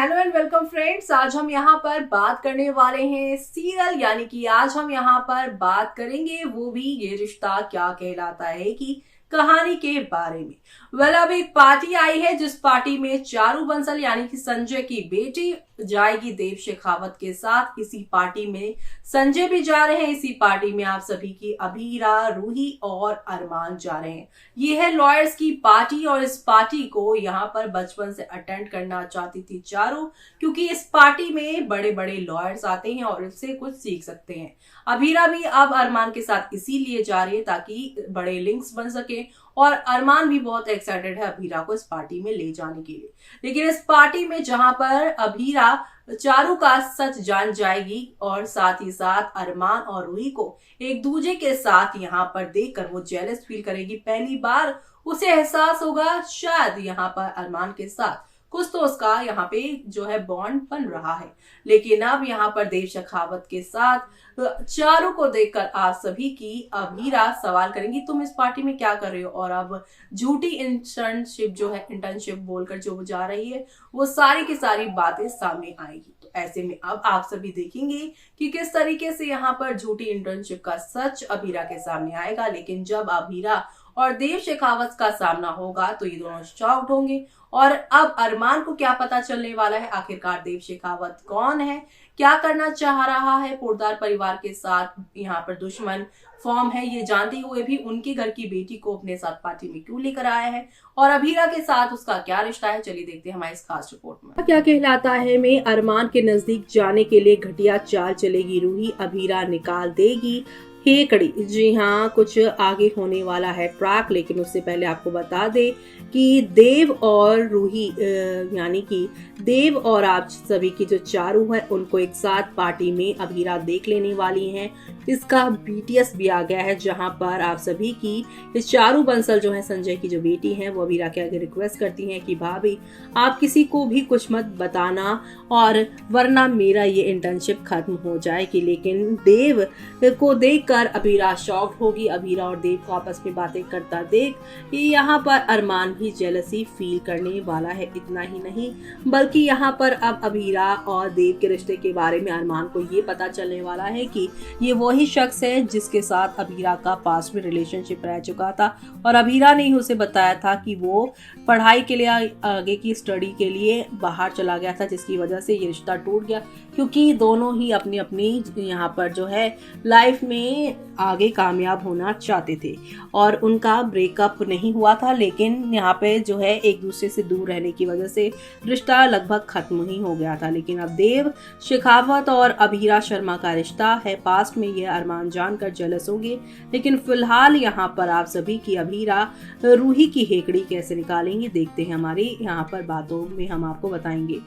Hello and welcome friends. आज हम यहाँ पर बात करने वाले हैं सीरियल यानी कि आज हम यहाँ पर बात करेंगे वो भी ये रिश्ता क्या कहलाता है कि कहानी के बारे में। अब एक पार्टी आई है जिस पार्टी में चारू बंसल यानी कि संजय की बेटी जाएगी देव शेखावत के साथ। इसी पार्टी में संजय भी जा रहे हैं। इसी पार्टी में आप सभी की अभीरा, रूही और अरमान जा रहे हैं। ये है लॉयर्स की पार्टी और इस पार्टी को यहाँ पर बचपन से अटेंड करना चाहती थी चारू, क्योंकि इस पार्टी में बड़े बड़े लॉयर्स आते हैं और इससे कुछ सीख सकते हैं। अभीरा भी अब अरमान के साथ इसीलिए जा रही है ताकि बड़े लिंक्स बन सके और अरमान भी बहुत एक्साइटेड है अभीरा को इस पार्टी में ले जाने के लिए। लेकिन इस पार्टी में जहां पर अभीरा चारू का सच जान जाएगी और साथ ही साथ अरमान और रूही को एक दूसरे के साथ यहाँ पर देखकर वो जेलस फील करेगी। पहली बार उसे एहसास होगा शायद यहाँ पर अरमान के साथ कुछ तो उसका यहाँ पे जो है बॉन्ड बन रहा है। लेकिन अब यहाँ पर देव शेखावत के साथ चारों को देखकर आप सभी की अभीरा सवाल करेंगी तुम इस पार्टी में क्या कर रहे हो, और अब झूठी इंटर्नशिप बोलकर जो जा रही है वो सारी की सारी बातें सामने आएगी। तो ऐसे में अब आप सभी देखेंगे कि किस तरीके से यहाँ पर झूठी इंटर्नशिप का सच अभीरा के सामने आएगा। लेकिन जब अभीरा और देव शेखावत का सामना होगा तो ये दोनों शॉक्ड होंगे। और अब अरमान को क्या पता चलने वाला है, आखिरकार देव शेखावत कौन है, क्या करना चाह रहा है पोद्दार परिवार के साथ, यहाँ पर दुश्मन फॉर्म है ये जानते हुए भी उनके घर की बेटी को अपने साथ पार्टी में क्यों लेकर आया है, और अभीरा के साथ उसका क्या रिश्ता है। चलिए देखते हैं हमारी इस खास रिपोर्ट में क्या कहलाता है। में अरमान के नजदीक जाने के लिए घटिया चाल चलेगी रूही, अभीरा निकाल देगी हेकड़ी। जी हाँ, कुछ आगे होने वाला है ट्रैक। लेकिन उससे पहले आपको बता दे कि देव और रूही यानी कि देव और आप सभी की जो चारू है उनको एक साथ पार्टी में अभीरा देख लेने वाली हैं। इसका बीटीएस भी आ गया है जहां पर आप सभी की चारू बंसल जो है संजय की जो बेटी है वो अभीरा के आगे रिक्वेस्ट करती हैं कि भाभी आप किसी को भी कुछ मत बताना और वरना मेरा ये इंटर्नशिप खत्म हो जाएगी। लेकिन देव को देखकर अभीरा शॉक्ड होगी। अभीरा और देव को आपस में बातें करता देख यहाँ पर अरमान भी जेलसी फील करने वाला है। इतना ही नहीं बल्कि यहाँ पर अब अभीरा और देव के रिश्ते के बारे में अरमान को ये पता चलने वाला है कि ये वही शख्स है जिसके साथ अभीरा का पास्ट में रिलेशनशिप रह चुका था और अभीरा ने ही उसे बताया था कि वो पढ़ाई के लिए आगे की स्टडी के लिए बाहर चला गया था, जिसकी वजह से ये रिश्ता टूट गया क्योंकि दोनों ही अपनी अपनी यहाँ पर जो है लाइफ में आगे कामयाब होना चाहते थे और उनका ब्रेकअप नहीं हुआ था। लेकिन यहाँ पे जो है एक दूसरे से दूर रहने की वजह से रिश्ता लगभग खत्म ही हो गया था। लेकिन अब देव शेखावत और अभीरा शर्मा का रिश्ता है पास्ट में, यह अरमान जानकर जेलस होंगे। लेकिन फिलहाल यहाँ पर आप सभी की अभीरा रूही की हेकड़ी कैसे निकालेंगे देखते हैं हमारी यहाँ पर बातों में हम आपको बताएंगे।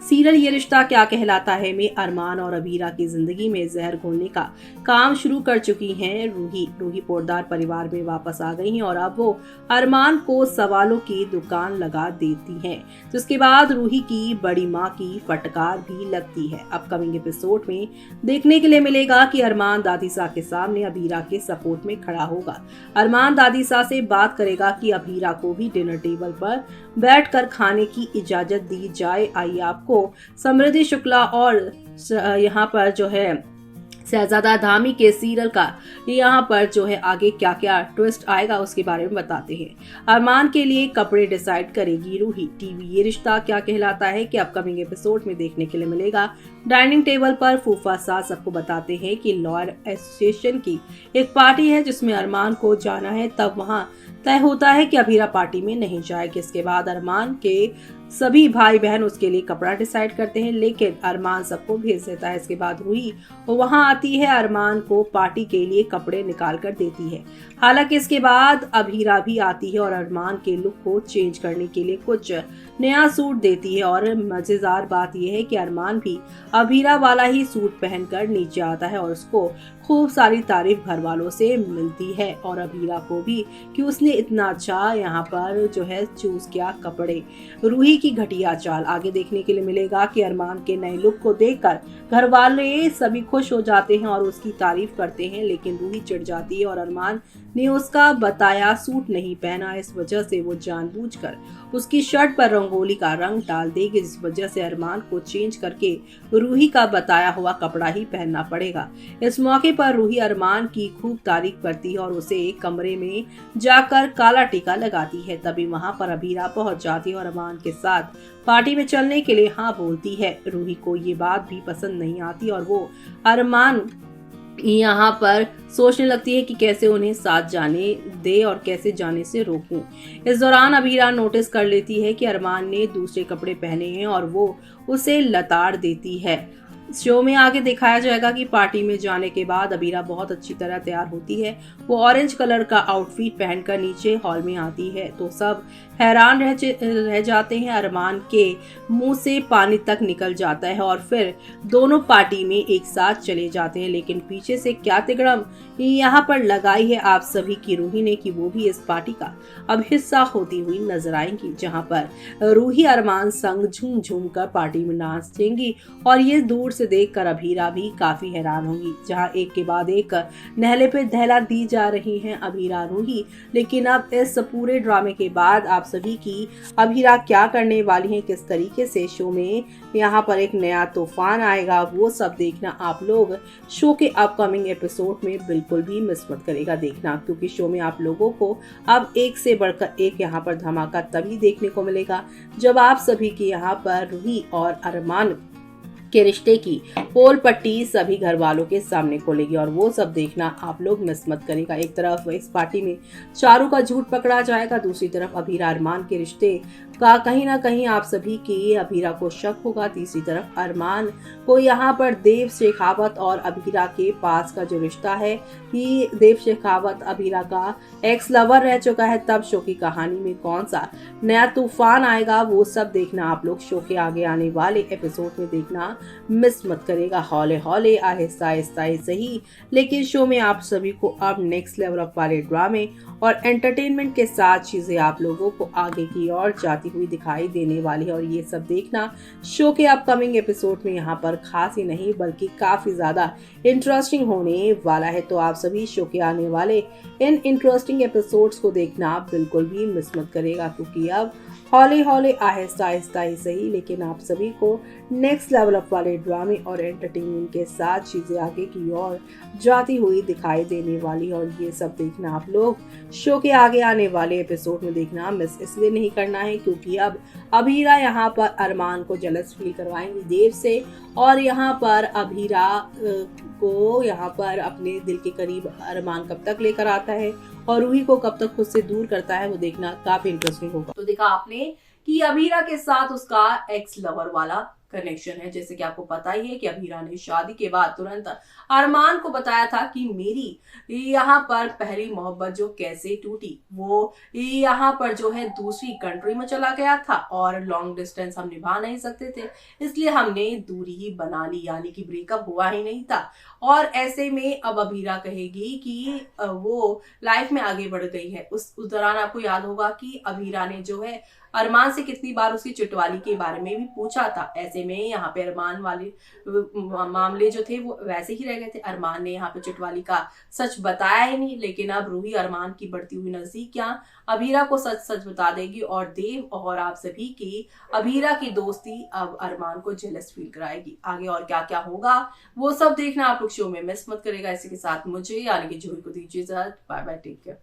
सीरियल ये रिश्ता क्या कहलाता है में अरमान और अभीरा की जिंदगी में जहर घोलने का काम शुरू कर चुकी हैं रूही पोद्दार परिवार में वापस आ गई हैं और अब वो अरमान को सवालों की दुकान लगा देती हैं, जिसके बाद रूही की बड़ी माँ की फटकार भी लगती है। अपकमिंग एपिसोड में देखने के लिए मिलेगा कि अरमान दादीसा के सामने अभीरा के सपोर्ट में खड़ा होगा। अरमान दादीसा से बात करेगा कि अभीरा को भी डिनर टेबल पर बैठकर खाने की इजाजत दी जाए। आइए आपको समृद्धि शुक्ला और यहाँ पर जो है शहजादा धामी के सीरियल का यहाँ पर जो है आगे क्या क्या ट्विस्ट आएगा उसके बारे में बताते हैं। अरमान के लिए कपड़े डिसाइड करेगी रूही। टीवी ये रिश्ता क्या कहलाता है कि अपकमिंग एपिसोड में देखने के लिए मिलेगा। डाइनिंग टेबल पर फूफा सास सबको बताते हैं कि लॉयर एसोसिएशन की एक पार्टी है जिसमें अरमान को जाना है। तब वहाँ तय होता है कि अभीरा पार्टी में नहीं जाएगी। इसके बाद अरमान के सभी भाई बहन उसके लिए कपड़ा डिसाइड करते हैं, लेकिन अरमान सबको भेज देता है। इसके बाद रूही वहां आती है, अरमान को पार्टी के लिए कपड़े निकाल कर देती है। हालांकि इसके बाद अभीरा भी आती है और अरमान के लुक को चेंज करने के लिए कुछ नया सूट देती है। और मजेदार बात यह है कि अरमान भी अभीरा वाला ही सूट पहनकर नीचे आता है और उसको खूब सारी तारीफ घर वालों से मिलती है और अबीरा को भी कि उसने इतना अच्छा यहाँ पर जो है चूज किया कपड़े। रूही की घटिया चाल आगे देखने के लिए मिलेगा कि अरमान के नए लुक को देखकर घर वाले सभी खुश हो जाते हैं और उसकी तारीफ करते हैं, लेकिन रूही चिढ़ जाती है और अरमान ने उसका बताया सूट नहीं पहना, इस वजह से वो जानबूझकर उसकी शर्ट पर रंगोली का रंग डाल देगी, जिस वजह से अरमान को चेंज करके रूही का बताया हुआ कपड़ा ही पहनना पड़ेगा। इस मौके पर रूही अरमान की खूब तारीफ करती है और उसे एक कमरे में जाकर काला टीका लगाती है। तभी वहां पर अबीरा पहुंच जाती है और अरमान के साथ पार्टी में चलने के लिए हाँ बोलती है। रूही को ये बात भी पसंद नहीं आती और वो अरमान यहाँ पर सोचने लगती है कि कैसे उन्हें साथ जाने दे और कैसे जाने से रोकूं। इस दौरान अबीरा नोटिस कर लेती है कि अरमान ने दूसरे कपड़े पहने हैं और वो उसे लताड़ देती है। शो में आगे दिखाया जाएगा कि पार्टी में जाने के बाद अबीरा बहुत अच्छी तरह तैयार होती है। वो ऑरेंज कलर का आउटफिट पहनकर नीचे हॉल में आती है तो सब हैरान रह जाते हैं। अरमान के मुंह से पानी तक निकल जाता है और फिर दोनों पार्टी में एक साथ चले जाते हैं, लेकिन पीछे से क्या तिगड़म यहाँ पर लगाई है आप सभी की रूही ने कि वो भी इस पार्टी का अब हिस्सा होती हुई नजर आएंगी, जहाँ पर रूही अरमान संग झूम झूम कर पार्टी में नाचेंगी और ये दूर से देखकर अबीरा भी काफी हैरान होंगी, जहाँ एक के बाद एक नहले पे दहला दी जा रही हैं अबीरा रूही। लेकिन अब इस पूरे ड्रामे के बाद आप सभी की अबीरा क्या करने वाली हैं, किस तरीके से शो में यहाँ पर एक नया तूफान आएगा, वो सब देखना आप लोग शो के अपकमिंग एपिसोड में बिल्कुल भी मिस मत करेगा देखना, क्योंकि शो में आप लोगों को अब एक से बढ़कर एक यहाँ पर धमाका तभी देखने को मिलेगा जब आप सभी की यहाँ पर रूही और अरमान के रिश्ते की पोल पट्टी सभी घर वालों के सामने खोलेगी और वो सब देखना आप लोग मिस मत करेगा। एक तरफ इस पार्टी में चारू का झूठ पकड़ा जाएगा, दूसरी तरफ अबीरा अरमान के रिश्ते का कहीं ना कहीं आप सभी की अबीरा को शक होगा, तीसरी तरफ अरमान को यहाँ पर देव शेखावत और अबीरा के पास का जो रिश्ता है कि देव शेखावत अबीरा का एक्स लवर रह चुका है। तब शो की कहानी में कौन सा नया तूफान आएगा वो सब देखना आप लोग शो के आगे आने वाले एपिसोड में देखना मिस मत करेगा। हौले हौले आहिस्ता आहिस्ता ही सही, लेकिन शो में आप सभी को अब नेक्स्ट लेवल ऑफ वाले ड्रामे और एंटरटेनमेंट के साथ चीजें आप लोगों को आगे की ओर जाती हुई दिखाई देने वाली है और ये सब देखना शो के अपकमिंग एपिसोड में यहाँ पर खास ही नहीं बल्कि काफी ज्यादा इंटरेस्टिंग होने वाला है। तो आप सभी शो के आने वाले इन इंटरेस्टिंग एपिसोड्स को देखना बिल्कुल भी मिस मत करेगा, क्योंकि अब हौले हौले आहिस्ता आहिस्ता ही सही लेकिन आप सभी को नेक्स्ट लेवल अप वाले ड्रामे और एंटरटेनमेंट के साथ चीजें आगे की ओर जाती हुई दिखाई देने वाली और ये सब देखना आप लोग शो के आगे आने वाले एपिसोड में देखना मिस इसलिए नहीं करना है क्योंकि अब अबीरा यहाँ पर अरमान को जेलस फील करवाएंगी देव से और यहाँ पर अबीरा को यहाँ पर अपने दिल के करीब अरमान कब तक लेकर आता है और रूही को कब तक खुद से दूर करता है वो देखना काफी इंटरेस्टिंग होगा। तो देखा आपने कि अबीरा के साथ उसका एक्स लवर वाला कनेक्शन है। जैसे कि आपको पता ही है कि अबीरा ने शादी के बाद तुरंत अरमान को बताया था कि मेरी यहाँ पर पहली मोहब्बत जो कैसे टूटी वो यहाँ पर जो है दूसरी कंट्री में चला गया था और लॉन्ग डिस्टेंस हम निभा नहीं सकते थे, इसलिए हमने दूरी ही बना ली, यानी कि ब्रेकअप हुआ ही नहीं था। और ऐसे में अब अबीरा कहेगी कि वो लाइफ में आगे बढ़ गई है। उस दौरान आपको याद होगा कि अबीरा ने जो है अरमान से कितनी बार उसकी चिटवाली के बारे में भी पूछा था। ऐसे में यहाँ पे अरमान वाले मामले जो थे वो वैसे ही रह गए थे। अरमान ने यहाँ पे चिटवाली का सच बताया ही नहीं, लेकिन अब रूही अरमान की बढ़ती हुई नजदीकियां अबीरा को सच सच बता देगी और देव और आप सभी की अबीरा की दोस्ती अब अरमान को जेलस फील कराएगी। आगे और क्या क्या होगा वो सब देखना आप लोग शो में मिस मत करेगा। इसी के साथ मुझे यानी कि जूही को दीजिए इजाजत। Bye bye, take care.